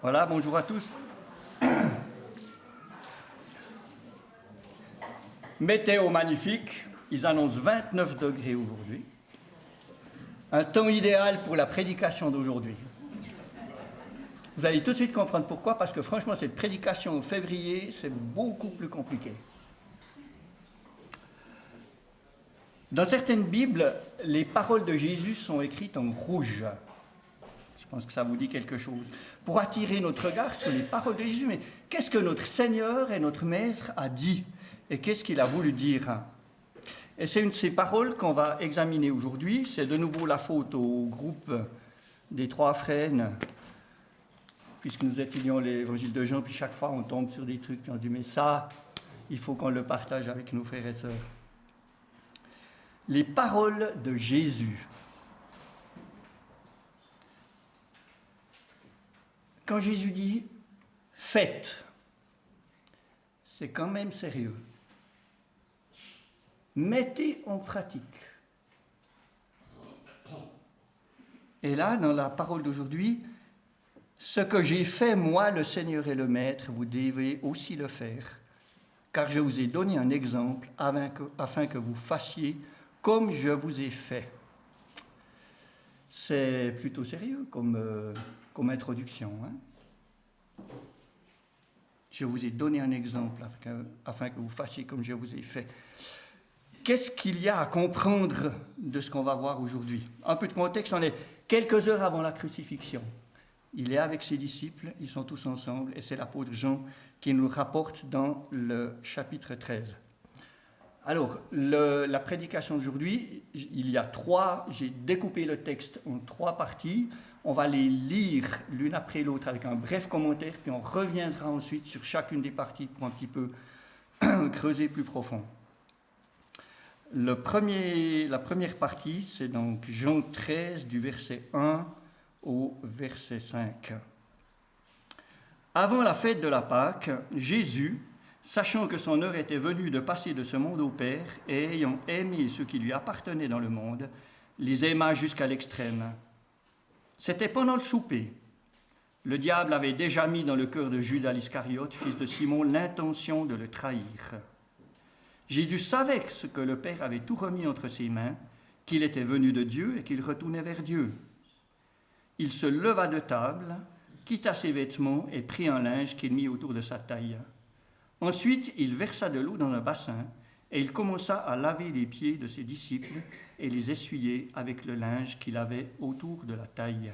Voilà, bonjour à tous. Météo magnifique, ils annoncent 29 degrés aujourd'hui. Un temps idéal pour la prédication d'aujourd'hui. Vous allez tout de suite comprendre pourquoi, parce que franchement, cette prédication en février, c'est beaucoup plus compliqué. Dans certaines Bibles, les paroles de Jésus sont écrites en rouge. Je pense que ça vous dit quelque chose. Pour attirer notre regard sur les paroles de Jésus. Mais qu'est-ce que notre Seigneur et notre Maître a dit? Et qu'est-ce qu'il a voulu dire? Et c'est une de ces paroles qu'on va examiner aujourd'hui. C'est de nouveau la faute au groupe des trois frères, puisque nous étudions l'évangile de Jean, puis chaque fois on tombe sur des trucs, puis on dit, mais ça, il faut qu'on le partage avec nos frères et sœurs. Les paroles de Jésus. Quand Jésus dit « faites », c'est quand même sérieux. Mettez en pratique. Et là, dans la parole d'aujourd'hui, ce que j'ai fait, moi, le Seigneur et le Maître, vous devez aussi le faire, car je vous ai donné un exemple afin que vous fassiez comme je vous ai fait. C'est plutôt sérieux comme introduction. Hein? Je vous ai donné un exemple afin que vous fassiez comme je vous ai fait. Qu'est-ce qu'il y a à comprendre de ce qu'on va voir aujourd'hui? Un peu de contexte, on est quelques heures avant la crucifixion. Il est avec ses disciples, ils sont tous ensemble, et c'est l'apôtre Jean qui nous rapporte dans le chapitre 13. Alors, la prédication d'aujourd'hui, j'ai découpé le texte en 3 parties. On va les lire l'une après l'autre avec un bref commentaire, puis on reviendra ensuite sur chacune des parties pour un petit peu creuser plus profond. La première partie, c'est donc Jean 13, du verset 1 au verset 5. Avant la fête de la Pâque, Jésus, sachant que son heure était venue de passer de ce monde au Père, et ayant aimé ceux qui lui appartenaient dans le monde, les aima jusqu'à l'extrême. C'était pendant le souper. Le diable avait déjà mis dans le cœur de Judas l'Iscariote, fils de Simon, l'intention de le trahir. Jésus savait ce que le Père avait tout remis entre ses mains, qu'il était venu de Dieu et qu'il retournait vers Dieu. Il se leva de table, quitta ses vêtements et prit un linge qu'il mit autour de sa taille. Ensuite, il versa de l'eau dans un bassin et il commença à laver les pieds de ses disciples et les essuyer avec le linge qu'il avait autour de la taille.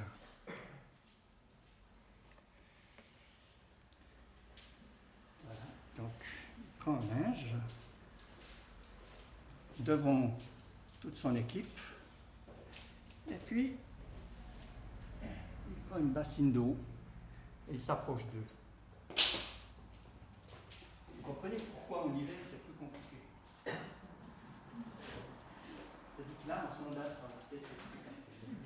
Voilà, donc il prend un linge devant toute son équipe et puis il prend une bassine d'eau et il s'approche d'eux. Vous comprenez pourquoi en hiver c'est plus compliqué. C'est-à-dire que là, un sondage sur la tête est plus facile.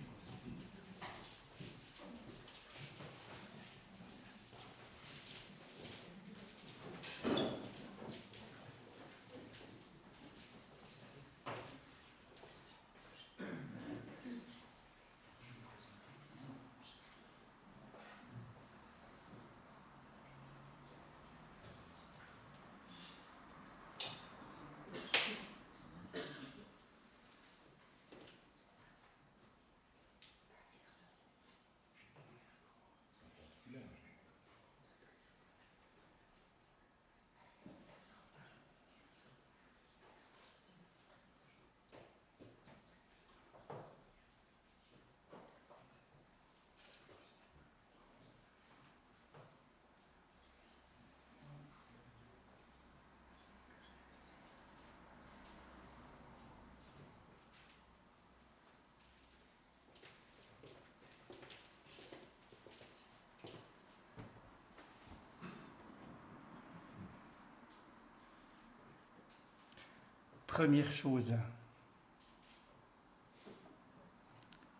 Première chose.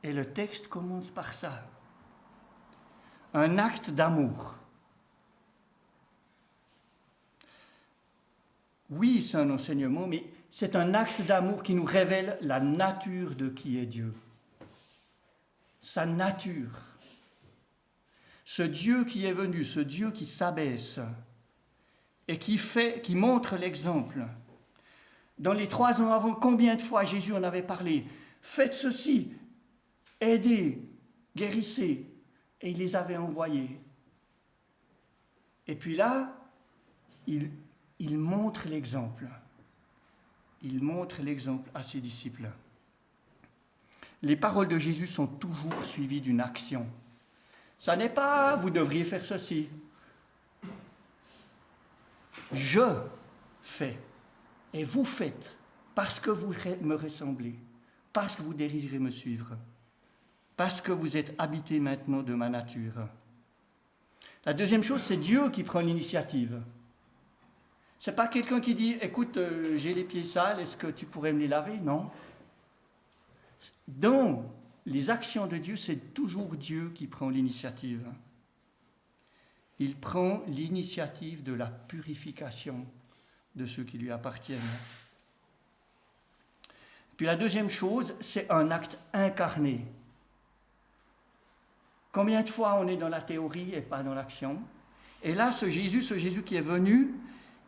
Et le texte commence par ça. Un acte d'amour. Oui, c'est un enseignement, mais c'est un acte d'amour qui nous révèle la nature de qui est Dieu. Sa nature. Ce Dieu qui est venu, ce Dieu qui s'abaisse et qui montre l'exemple. Dans les 3 ans avant, combien de fois Jésus en avait parlé? Faites ceci, aidez, guérissez. Et il les avait envoyés. Et puis là, il montre l'exemple. Il montre l'exemple à ses disciples. Les paroles de Jésus sont toujours suivies d'une action. Ça n'est pas « vous devriez faire ceci ». Je fais et vous faites parce que vous me ressemblez, parce que vous désirez me suivre, parce que vous êtes habités maintenant de ma nature. La deuxième chose, c'est Dieu qui prend l'initiative. Ce n'est pas quelqu'un qui dit « écoute, j'ai les pieds sales, est-ce que tu pourrais me les laver ?» Non. Dans les actions de Dieu, c'est toujours Dieu qui prend l'initiative. Il prend l'initiative de la purification de ceux qui lui appartiennent. Puis la deuxième chose, c'est un acte incarné. Combien de fois on est dans la théorie et pas dans l'action? Et là, ce Jésus qui est venu,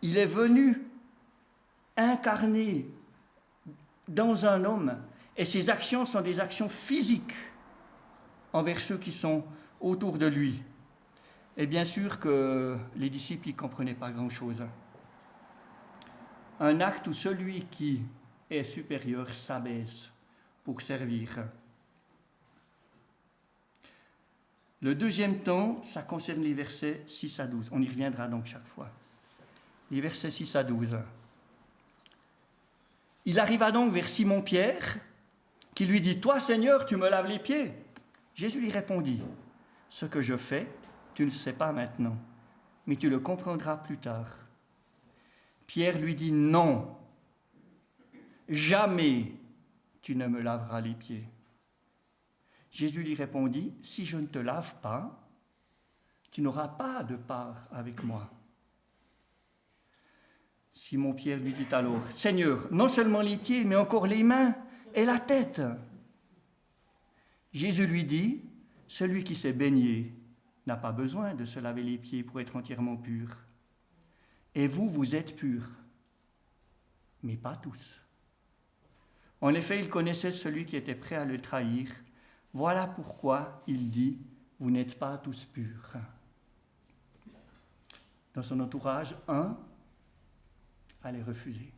il est venu incarné dans un homme. Et ses actions sont des actions physiques envers ceux qui sont autour de lui. Et bien sûr que les disciples n'y comprenaient pas grand-chose. Un acte où celui qui est supérieur s'abaisse pour servir. Le deuxième temps, ça concerne les versets 6 à 12. On y reviendra donc chaque fois. Les versets 6 à 12. Il arriva donc vers Simon-Pierre, qui lui dit « Toi, Seigneur, tu me laves les pieds ?» Jésus lui répondit « Ce que je fais, tu ne le sais pas maintenant, mais tu le comprendras plus tard. » Pierre lui dit « Non, jamais tu ne me laveras les pieds. » Jésus lui répondit « Si je ne te lave pas, tu n'auras pas de part avec moi. » Simon-Pierre lui dit alors « Seigneur, non seulement les pieds, mais encore les mains et la tête. » Jésus lui dit « Celui qui s'est baigné n'a pas besoin de se laver les pieds pour être entièrement pur. Et vous, vous êtes purs, mais pas tous. » En effet, il connaissait celui qui était prêt à le trahir. Voilà pourquoi il dit « Vous n'êtes pas tous purs. » Dans son entourage, un allait refuser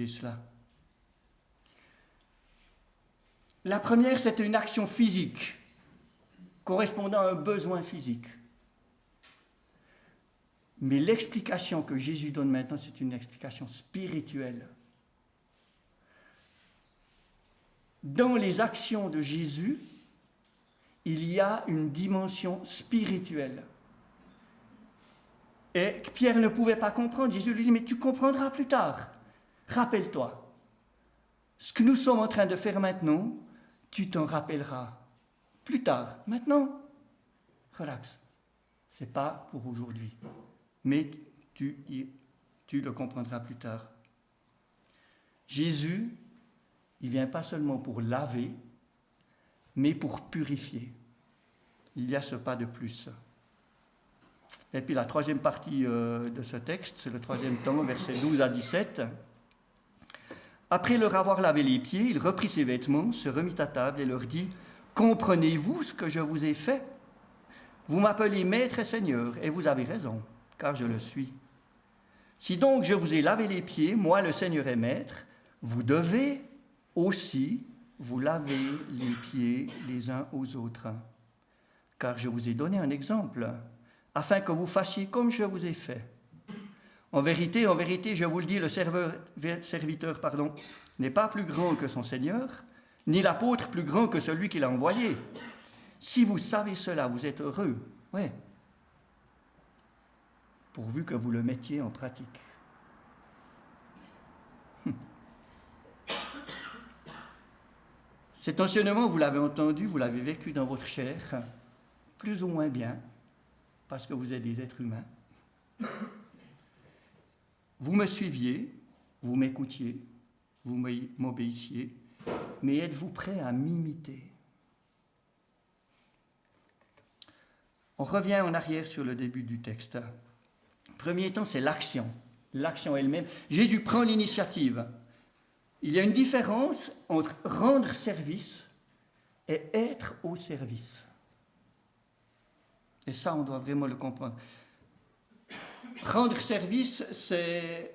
cela. La première, c'était une action physique, correspondant à un besoin physique. Mais l'explication que Jésus donne maintenant, c'est une explication spirituelle. Dans les actions de Jésus, il y a une dimension spirituelle. Et Pierre ne pouvait pas comprendre. Jésus lui dit, mais tu comprendras plus tard. Rappelle-toi. Ce que nous sommes en train de faire maintenant, tu t'en rappelleras plus tard. Maintenant, relax. Ce n'est pas pour aujourd'hui. Mais tu le comprendras plus tard. Jésus, il ne vient pas seulement pour laver, mais pour purifier. Il y a ce pas de plus. Et puis la troisième partie de ce texte, c'est le troisième temps, versets 12 à 17. Après leur avoir lavé les pieds, il reprit ses vêtements, se remit à table et leur dit « Comprenez-vous ce que je vous ai fait? Vous m'appelez Maître et Seigneur, et vous avez raison, car je le suis. Si donc je vous ai lavé les pieds, moi le Seigneur et Maître, vous devez aussi vous laver les pieds les uns aux autres. Car je vous ai donné un exemple, afin que vous fassiez comme je vous ai fait. En vérité, je vous le dis, le serviteur n'est pas plus grand que son Seigneur, ni l'apôtre plus grand que celui qui l'a envoyé. Si vous savez cela, vous êtes heureux, ouais, pourvu que vous le mettiez en pratique. Cet enseignement, vous l'avez entendu, vous l'avez vécu dans votre chair, plus ou moins bien, parce que vous êtes des êtres humains. Vous me suiviez, vous m'écoutiez, vous m'obéissiez, mais êtes-vous prêts à m'imiter? On revient en arrière sur le début du texte. Premier temps, c'est l'action. L'action elle-même. Jésus prend l'initiative. Il y a une différence entre rendre service et être au service. Et ça, on doit vraiment le comprendre. Rendre service, c'est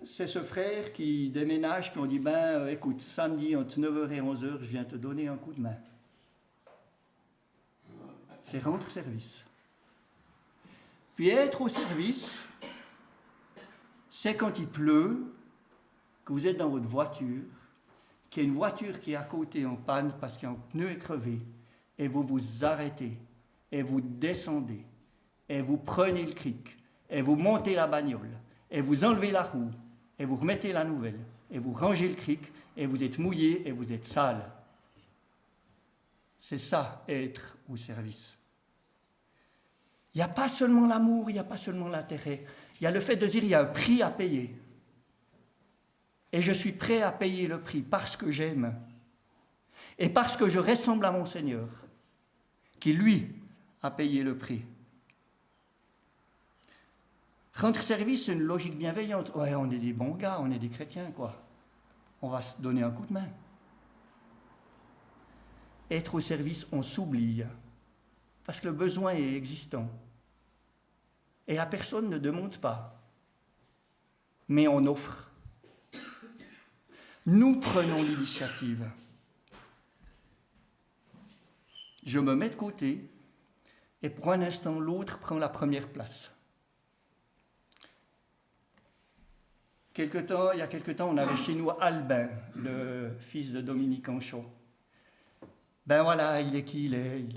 ce frère qui déménage, puis on dit, écoute, samedi entre 9h et 11h, je viens te donner un coup de main. C'est rendre service. Puis être au service, c'est quand il pleut, que vous êtes dans votre voiture, qu'il y a une voiture qui est à côté en panne parce qu'un pneu est crevé, et vous vous arrêtez, et vous descendez, et vous prenez le cric, et vous montez la bagnole, et vous enlevez la roue, et vous remettez la nouvelle, et vous rangez le cric, et vous êtes mouillé, et vous êtes sale. C'est ça, être au service. Il n'y a pas seulement l'amour, il n'y a pas seulement l'intérêt. Il y a le fait de dire il y a un prix à payer. Et je suis prêt à payer le prix parce que j'aime. Et parce que je ressemble à mon Seigneur, qui lui a payé le prix. Rendre service, c'est une logique bienveillante. Ouais, on est des bons gars, on est des chrétiens, quoi. On va se donner un coup de main. Être au service, on s'oublie. Parce que le besoin est existant. Et la personne ne demande pas. Mais on offre. Nous prenons l'initiative. Je me mets de côté et pour un instant, l'autre prend la première place. Il y a quelque temps, on avait chez nous Albin, le fils de Dominique Anchot. Ben voilà, il est qui il est, il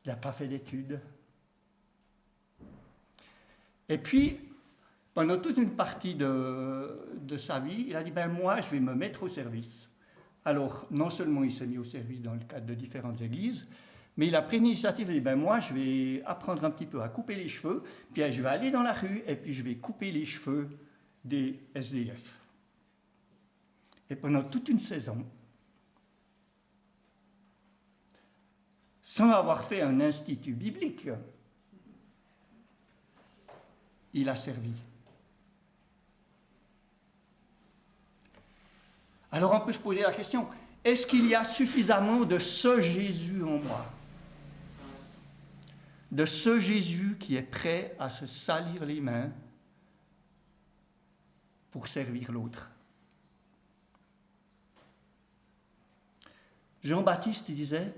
n'a pas fait d'études. Et puis, pendant toute une partie de sa vie, il a dit, moi, je vais me mettre au service. Alors, non seulement il s'est mis au service dans le cadre de différentes églises, mais il a pris l'initiative, il a dit, moi, je vais apprendre un petit peu à couper les cheveux, puis je vais aller dans la rue, et puis je vais couper les cheveux des SDF. Et pendant toute une saison, sans avoir fait un institut biblique, il a servi. Alors on peut se poser la question, est-ce qu'il y a suffisamment de ce Jésus en moi? De ce Jésus qui est prêt à se salir les mains pour servir l'autre. Jean-Baptiste disait,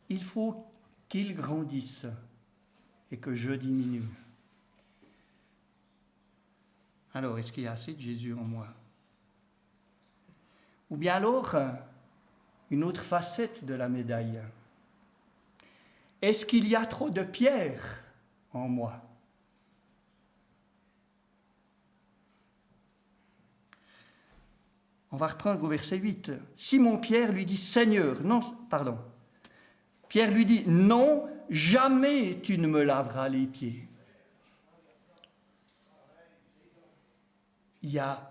il faut qu'il grandisse et que je diminue. Alors, est-ce qu'il y a assez de Jésus en moi? Ou bien alors, une autre facette de la médaille. Est-ce qu'il y a trop de Pierre en moi? On va reprendre au verset 8. Simon-Pierre lui dit, Pierre lui dit, non, jamais tu ne me laveras les pieds. Il y a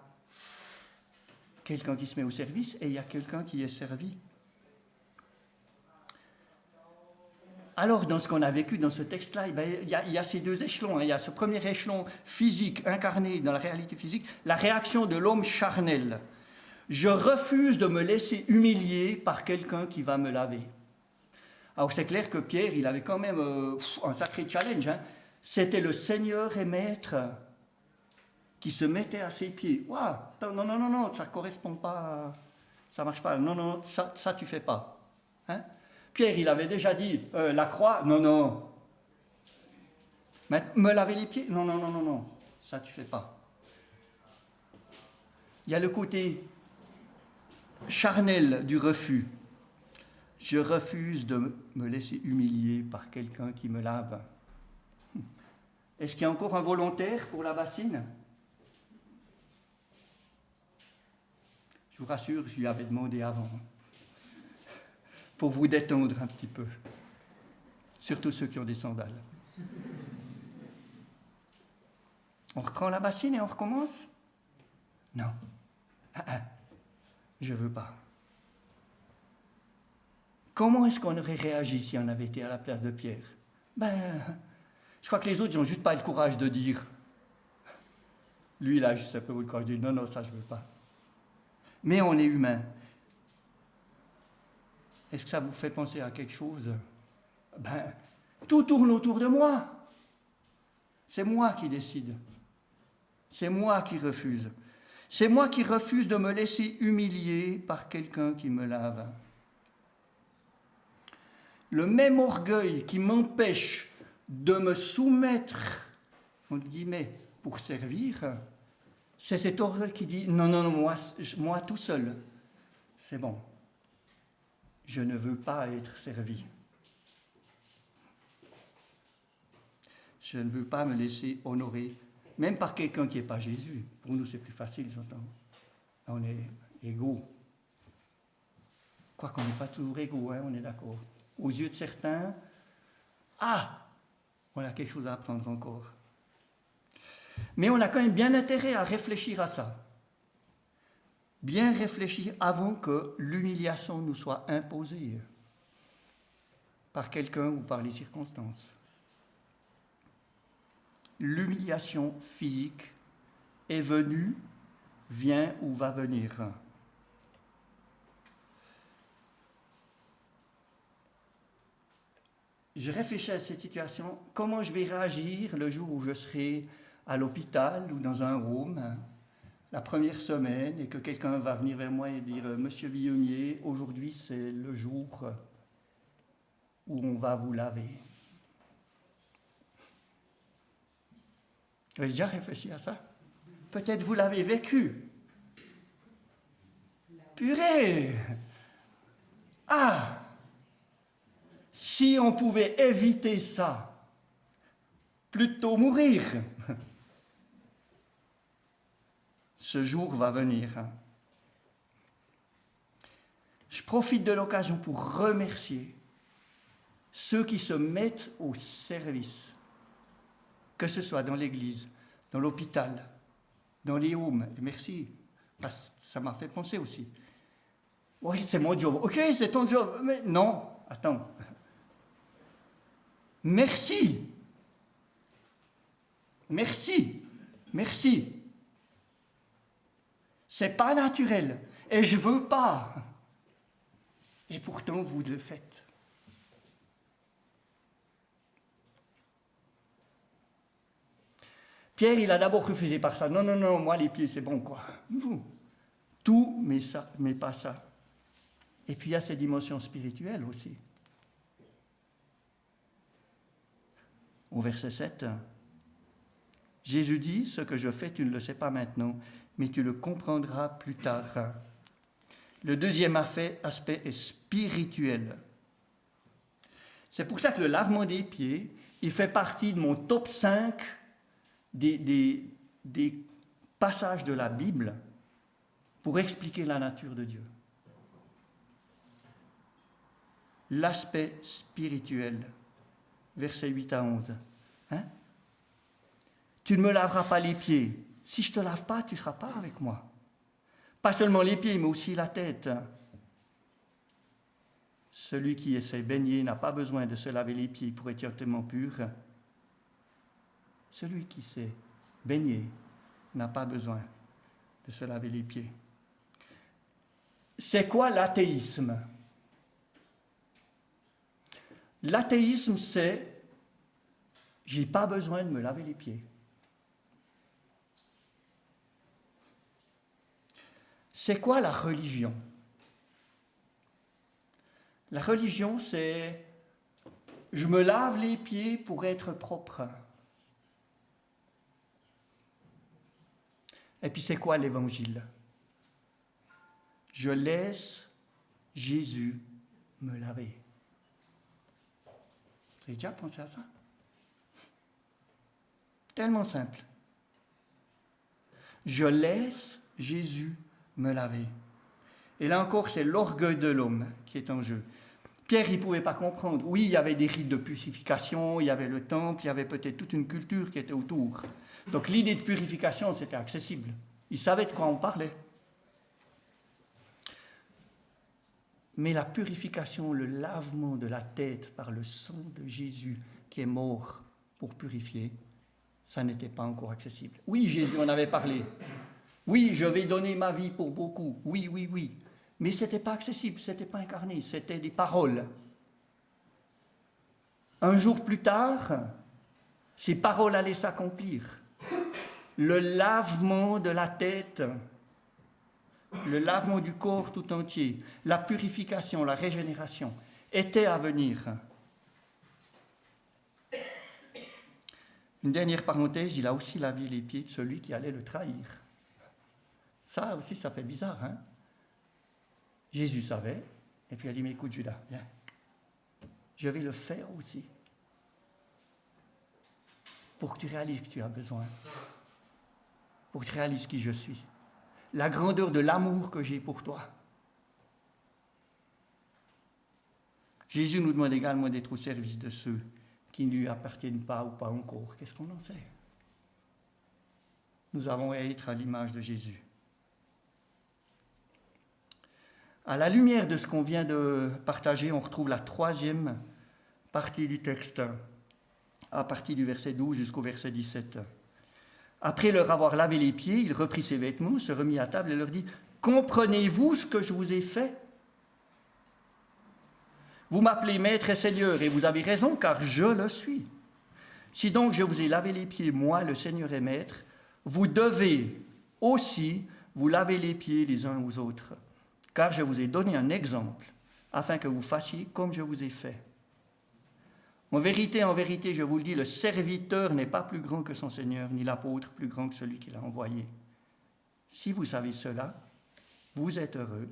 quelqu'un qui se met au service et il y a quelqu'un qui est servi. Alors, dans ce qu'on a vécu dans ce texte-là, il y a ces deux échelons. Il y a ce premier échelon physique, incarné dans la réalité physique, la réaction de l'homme charnel. Je refuse de me laisser humilier par quelqu'un qui va me laver. Alors, c'est clair que Pierre, il avait quand même un sacré challenge. C'était le Seigneur et Maître qui se mettait à ses pieds. Waouh, non, ça ne correspond pas, ça ne marche pas. Non, ça tu ne fais pas. Pierre, il avait déjà dit, la croix, non. Me laver les pieds, non, ça tu ne fais pas. Il y a le côté charnel du refus. Je refuse de me laisser humilier par quelqu'un qui me lave. Est-ce qu'il y a encore un volontaire pour la bassine? Je vous rassure, je lui avais demandé avant. Pour vous détendre un petit peu. Surtout ceux qui ont des sandales. On reprend la bassine et on recommence? Non. Je ne veux pas. Comment est-ce qu'on aurait réagi si on avait été à la place de Pierre? Je crois que les autres n'ont juste pas le courage de dire. Lui, il a juste un peu le courage de dire non, ça je ne veux pas. Mais on est humain. Est-ce que ça vous fait penser à quelque chose? Tout tourne autour de moi. C'est moi qui décide. C'est moi qui refuse. C'est moi qui refuse de me laisser humilier par quelqu'un qui me lave. Le même orgueil qui m'empêche de me soumettre, entre guillemets, pour servir, c'est cet orgueil qui dit non, moi tout seul, c'est bon. Je ne veux pas être servi. Je ne veux pas me laisser honorer, même par quelqu'un qui n'est pas Jésus. Pour nous, c'est plus facile, j'entends. On est égaux. Quoiqu'on n'est pas toujours égaux, hein, on est d'accord. Aux yeux de certains, on a quelque chose à apprendre encore. Mais on a quand même bien intérêt à réfléchir à ça. Bien réfléchir avant que l'humiliation nous soit imposée par quelqu'un ou par les circonstances. L'humiliation physique est venue, vient ou va venir. Je réfléchis à cette situation, comment je vais réagir le jour où je serai à l'hôpital ou dans un home, la première semaine, et que quelqu'un va venir vers moi et dire « Monsieur Villonnier, aujourd'hui c'est le jour où on va vous laver. » Vous avez déjà réfléchi à ça? Peut-être vous l'avez vécu. Purée! Si on pouvait éviter ça, plutôt mourir. Ce jour va venir. Je profite de l'occasion pour remercier ceux qui se mettent au service, que ce soit dans l'église, dans l'hôpital, dans les homes. Et merci, parce que ça m'a fait penser aussi. Oui, c'est mon job. Ok, c'est ton job. Mais non, attends. Merci. C'est pas naturel. Et je veux pas. Et pourtant, vous le faites. Pierre, il a d'abord refusé par ça. Non, moi, les pieds, c'est bon, quoi. Tout, mais pas ça. Et puis, il y a ces dimensions spirituelles aussi. Au verset 7, Jésus dit, « Ce que je fais, tu ne le sais pas maintenant, mais tu le comprendras plus tard. » Le deuxième aspect est spirituel. C'est pour ça que le lavement des pieds, il fait partie de mon top 5 des passages de la Bible pour expliquer la nature de Dieu. L'aspect spirituel, versets 8 à 11. Tu ne me laveras pas les pieds. Si je ne te lave pas, tu ne seras pas avec moi. Pas seulement les pieds, mais aussi la tête. Celui qui s'est baigné n'a pas besoin de se laver les pieds pour être entièrement pur. Celui qui s'est baigné n'a pas besoin de se laver les pieds. C'est quoi l'athéisme? L'athéisme, c'est « j'ai pas besoin de me laver les pieds ». C'est quoi la religion? La religion, c'est « je me lave les pieds pour être propre ». Et puis c'est quoi l'évangile? Je laisse Jésus me laver. Vous avez déjà pensé à ça? Tellement simple. Je laisse Jésus me laver. Et là encore, c'est l'orgueil de l'homme qui est en jeu. Pierre, il ne pouvait pas comprendre. Oui, il y avait des rites de purification, il y avait le temple, il y avait peut-être toute une culture qui était autour. Donc l'idée de purification, c'était accessible. Il savait de quoi on parlait. Mais la purification, le lavement de la tête par le sang de Jésus qui est mort pour purifier, ça n'était pas encore accessible. Oui, Jésus en avait parlé. Oui, je vais donner ma vie pour beaucoup. Oui, oui, oui. Mais ce n'était pas accessible, ce n'était pas incarné, c'était des paroles. Un jour plus tard, ces paroles allaient s'accomplir. Le lavement de la tête, le lavement du corps tout entier, la purification, la régénération étaient à venir. Une dernière parenthèse, il a aussi lavé les pieds de celui qui allait le trahir. Ça aussi, ça fait bizarre, hein? Jésus savait, et puis il a dit, mais écoute Judas, viens, je vais le faire aussi, pour que tu réalises que tu as besoin, pour que tu réalises qui je suis, la grandeur de l'amour que j'ai pour toi. Jésus nous demande également d'être au service de ceux qui ne lui appartiennent pas ou pas encore. Qu'est-ce qu'on en sait? Nous avons à être à l'image de Jésus. À la lumière de ce qu'on vient de partager, on retrouve la troisième partie du texte, à partir du verset 12 jusqu'au verset 17. Après leur avoir lavé les pieds, il reprit ses vêtements, se remit à table et leur dit « Comprenez-vous ce que je vous ai fait ? Vous m'appelez maître et seigneur, et vous avez raison, car je le suis. Si donc je vous ai lavé les pieds, moi, le Seigneur et maître, vous devez aussi vous laver les pieds les uns aux autres. Car je vous ai donné un exemple, afin que vous fassiez comme je vous ai fait. En vérité, je vous le dis, le serviteur n'est pas plus grand que son Seigneur, ni l'apôtre plus grand que celui qui l'a envoyé. Si vous savez cela, vous êtes heureux,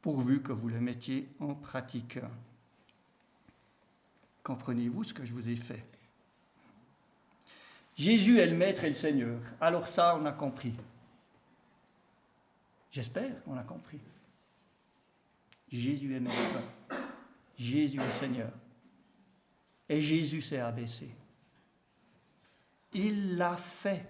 pourvu que vous le mettiez en pratique. Comprenez-vous ce que je vous ai fait? Jésus est le Maître et le Seigneur. Alors ça, on a compris. J'espère qu'on a compris. Jésus est Maître. Jésus est Seigneur. Et Jésus s'est abaissé. Il l'a fait.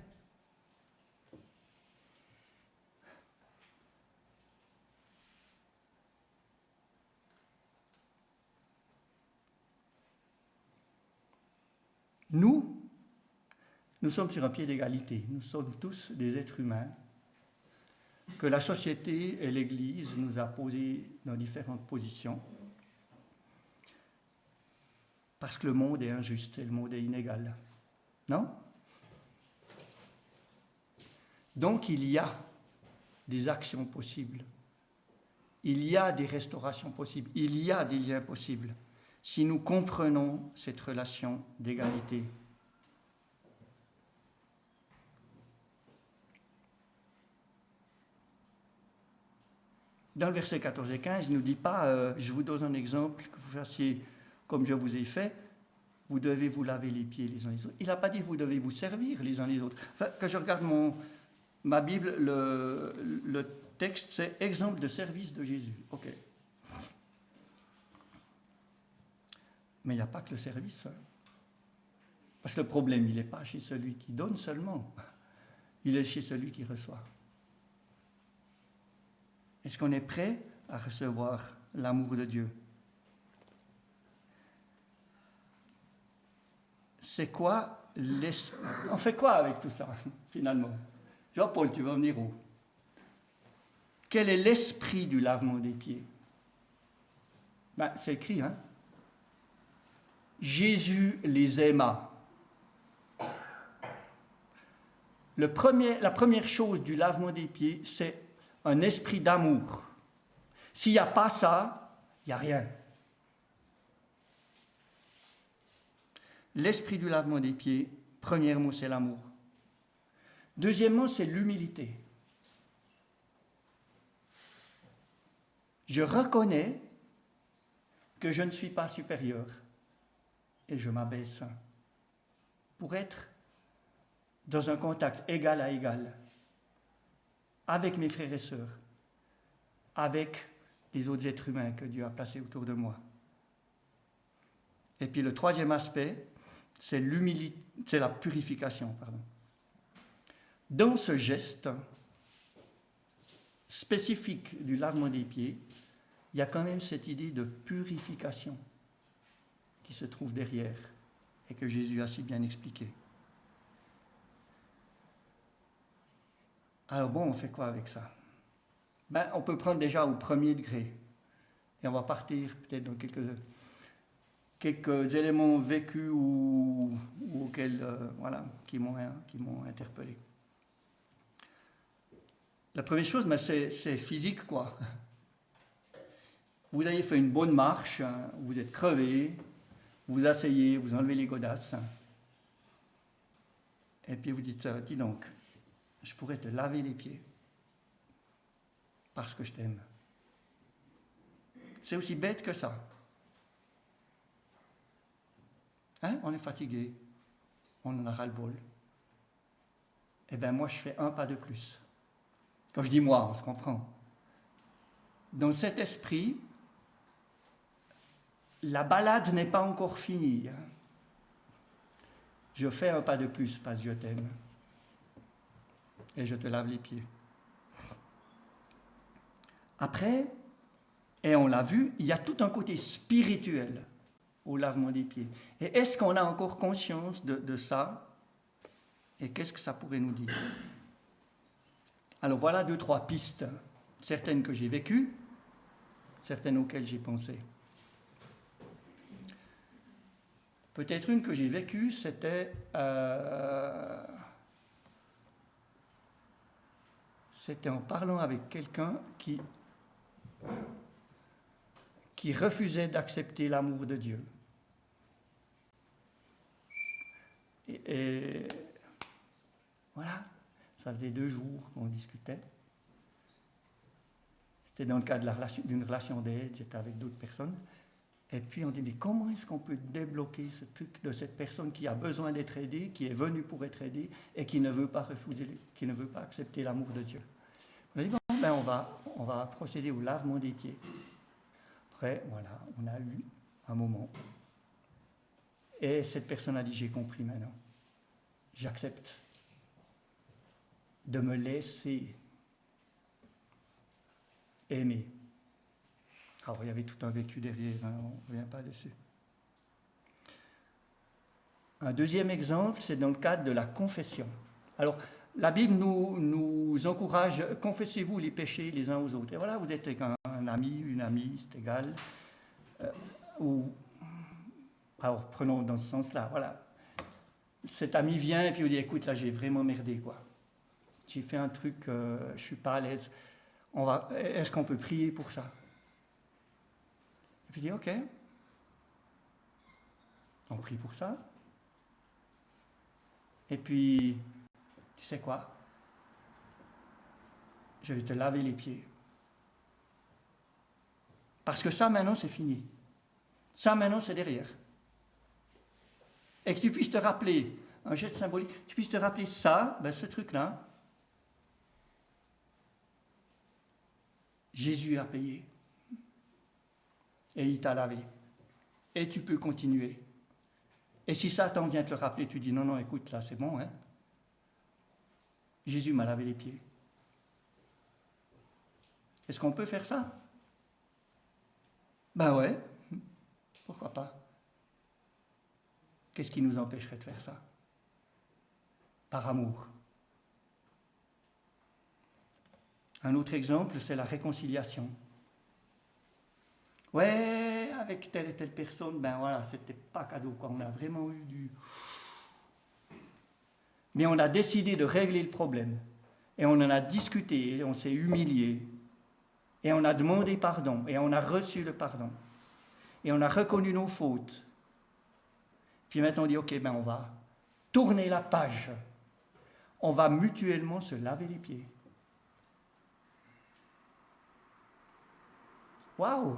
Nous sommes sur un pied d'égalité. Nous sommes tous des êtres humains que la société et l'Église nous a posés dans différentes positions parce que le monde est injuste et le monde est inégal. Non? Donc il y a des actions possibles. Il y a des restaurations possibles. Il y a des liens possibles. Si nous comprenons cette relation d'égalité. Dans le verset 14 et 15, il ne nous dit pas je vous donne un exemple, que vous fassiez comme je vous ai fait, vous devez vous laver les pieds les uns les autres. Il n'a pas dit vous devez vous servir les uns les autres. Enfin, quand je regarde ma Bible, le texte, c'est exemple de service de Jésus. Ok. Mais il n'y a pas que le service. Hein. Parce que le problème, il n'est pas chez celui qui donne seulement. Il est chez celui qui reçoit. Est-ce qu'on est prêt à recevoir l'amour de Dieu? C'est quoi on fait quoi avec tout ça, finalement? Jean-Paul, tu vas venir où? Quel est l'esprit du lavement des pieds? C'est écrit, hein? Jésus les aima. La première chose du lavement des pieds, c'est un esprit d'amour. S'il n'y a pas ça, il n'y a rien. L'esprit du lavement des pieds, premièrement, c'est l'amour. Deuxièmement, c'est l'humilité. Je reconnais que je ne suis pas supérieur et je m'abaisse pour être dans un contact égal à égal avec mes frères et sœurs, avec les autres êtres humains que Dieu a placés autour de moi. Et puis le troisième aspect, c'est la purification. Dans ce geste spécifique du lavement des pieds, il y a quand même cette idée de purification qui se trouve derrière et que Jésus a si bien expliqué. Alors bon, on fait quoi avec ça? On peut prendre déjà au premier degré et on va partir peut-être dans quelques éléments vécus ou auxquels, qui m'ont interpellé. La première chose, c'est physique, quoi. Vous avez fait une bonne marche, vous êtes crevé, vous vous asseyez, vous enlevez les godasses, et puis vous dites, dis donc, je pourrais te laver les pieds, parce que je t'aime. C'est aussi bête que ça. Hein? On est fatigué, on en a ras-le-bol. Eh bien, moi, je fais un pas de plus. Quand je dis moi, on se comprend. Dans cet esprit, la balade n'est pas encore finie. Je fais un pas de plus parce que je t'aime. Et je te lave les pieds. Après, et on l'a vu, il y a tout un côté spirituel au lavement des pieds. Et est-ce qu'on a encore conscience de ça? Et qu'est-ce que ça pourrait nous dire? Alors voilà 2-3 pistes, certaines que j'ai vécues, certaines auxquelles j'ai pensé. Peut-être une que j'ai vécue, c'était en parlant avec quelqu'un qui refusait d'accepter l'amour de Dieu. Et voilà, ça faisait 2 jours qu'on discutait. C'était dans le cadre d'une relation d'aide, j'étais avec d'autres personnes. Et puis on dit, mais comment est-ce qu'on peut débloquer ce truc de cette personne qui a besoin d'être aidée, qui est venue pour être aidée et qui ne veut pas qui ne veut pas accepter l'amour de Dieu? On a dit, bon, on va procéder au lavement des pieds. Après, voilà, on a eu un moment. Et cette personne a dit, j'ai compris maintenant. J'accepte de me laisser aimer. Alors, il y avait tout un vécu derrière, hein, on ne revient pas dessus. Un deuxième exemple, c'est dans le cadre de la confession. Alors, la Bible nous encourage, confessez-vous les péchés les uns aux autres. Et voilà, vous êtes avec un ami, une amie, c'est égal. Alors, prenons dans ce sens-là, voilà. Cet ami vient et puis vous dit, écoute, là, j'ai vraiment merdé, quoi. J'ai fait un truc, je ne suis pas à l'aise. Est-ce qu'on peut prier pour ça? Et puis il dit, ok. On prie pour ça. Et puis, tu sais quoi? Je vais te laver les pieds. Parce que ça, maintenant, c'est fini. Ça, maintenant, c'est derrière. Et que tu puisses te rappeler, un geste symbolique, tu puisses te rappeler ça, ce truc-là, Jésus a payé. Et il t'a lavé. Et tu peux continuer. Et si Satan vient te le rappeler, tu dis, non, écoute, là, c'est bon, hein. Jésus m'a lavé les pieds. Est-ce qu'on peut faire ça? Ben ouais, pourquoi pas? Qu'est-ce qui nous empêcherait de faire ça? Par amour. Un autre exemple, c'est la réconciliation. Ouais, avec telle et telle personne, c'était pas cadeau, quoi. On a vraiment eu du... Mais on a décidé de régler le problème. Et on en a discuté, et on s'est humilié. Et on a demandé pardon, et on a reçu le pardon. Et on a reconnu nos fautes. Puis maintenant on dit, ok, on va tourner la page. On va mutuellement se laver les pieds. Waouh!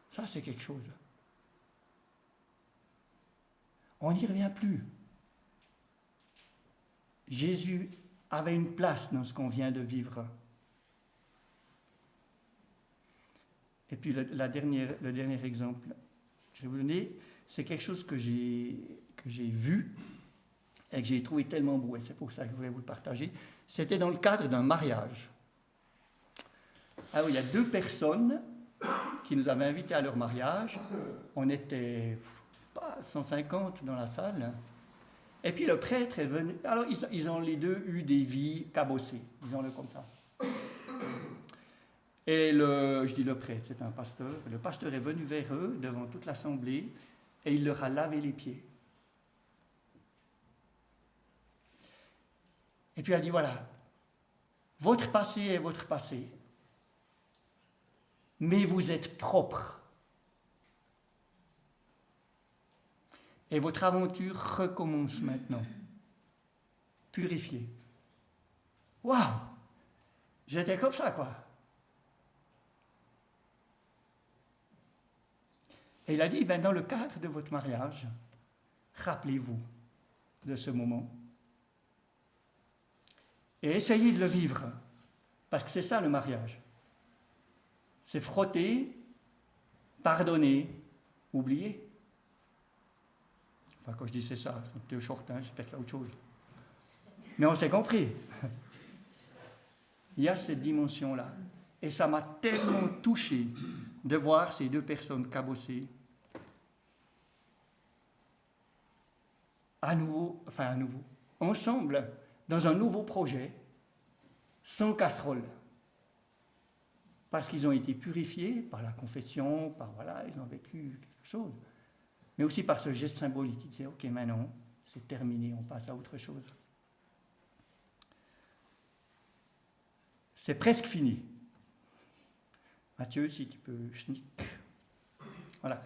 Ça, c'est quelque chose. On n'y revient plus. Jésus avait une place dans ce qu'on vient de vivre. Et puis le dernier exemple, je vais vous donner, c'est quelque chose que j'ai vu et que j'ai trouvé tellement beau, et c'est pour ça que je voulais vous le partager. C'était dans le cadre d'un mariage. Alors, il y a 2 personnes qui nous avaient invités à leur mariage. On était pas 150 dans la salle. Et puis le prêtre est venu. Alors, ils ont les deux eu des vies cabossées, disons-le comme ça. Et je dis le prêtre, c'est un pasteur. Le pasteur est venu vers eux, devant toute l'assemblée, et il leur a lavé les pieds. Et puis il a dit, voilà, votre passé est votre passé, mais vous êtes propre. Et votre aventure recommence maintenant. Purifiée. Waouh! J'étais comme ça, quoi. Et il a dit, ben, dans le cadre de votre mariage, rappelez-vous de ce moment. Et essayez de le vivre. Parce que c'est ça le mariage. C'est frotter, pardonner, oublier. Enfin, quand je dis c'est ça, c'est un peu short, hein, j'espère qu'il y a autre chose. Mais on s'est compris. Il y a cette dimension-là. Et ça m'a tellement touché de voir ces 2 personnes cabossées. À nouveau, ensemble, dans un nouveau projet, sans casserole. Parce qu'ils ont été purifiés par la confession, voilà, ils ont vécu quelque chose. Mais aussi par ce geste symbolique qui disait, ok, maintenant, c'est terminé, on passe à autre chose. C'est presque fini. Mathieu, si tu peux, schnick. Voilà.